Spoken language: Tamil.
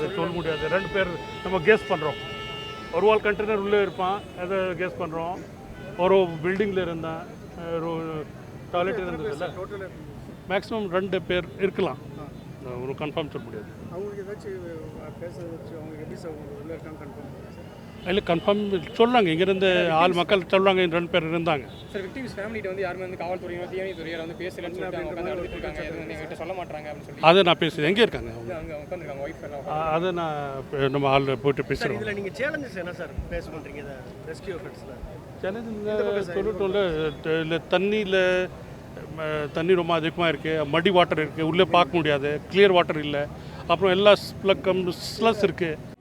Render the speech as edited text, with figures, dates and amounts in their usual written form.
அது சொல்ல முடியாது. 2 பேர் நம்ம கெஸ் பண்ணுறோம். ஒரு வால் கண்டெய்னர் உள்ளே இருப்பான், அதை கெஸ் பண்ணுறோம். ஒரு பில்டிங்கில் இருந்தான், ஒரு டாய்லெட் இருந்ததில்ல, மேக்ஸிமம் 2 பேர் இருக்கலாம். ஒரு கன்ஃபார்ம் சொல்ல முடியாது. அவங்களுக்கு ஏதாச்சும் பேசுறது வச்சு அவங்க எப்படி சார் உள்ளே இருக்காங்க கன்ஃபார்ம் இல்லை கன்ஃபார்ம் சொல்கிறாங்க, இங்கேருந்து ஆள் மக்கள் சொல்கிறாங்க 2 பேர் இருந்தாங்க. சார் விக்டிம்ஸ் ஃபேமிலிட்ட வந்து யாருமே வந்து காவல்துறையோ தீயணைத்துறையோ வந்து பேசலன்னு சொல்லிட்டு அவங்க உட்காந்து அழுதுட்டு இருக்காங்க, எதுவும் வந்து எங்ககிட்ட சொல்ல மாட்டாங்க அப்படின்னு சொல்லி அதை நான் பேசுகிறேன். எங்கே இருக்காங்க அவங்க? அங்கே உட்காந்துருக்காங்க ஒய்ஃப் எல்லாம். அதை நான் நம்ம ஆள் போய்ட்டு பேசுகிறோம். இதில் நீங்கள் சேலஞ்சஸ் என்ன சார் பேச பண்ணுறீங்க இதை ரெஸ்கியூ எஃபர்ட்ஸில்? சேலஞ்ச் சொல்லட்டோம்ல, இல்லை தண்ணி ரொம்ப அதிகமாக இருக்குது, மடி வாட்டர் இருக்குது, உள்ளே பார்க்க முடியாது, கிளியர் வாட்டர் இல்லை, அப்புறம் எல்லா ஸ்லஸ் இருக்குது.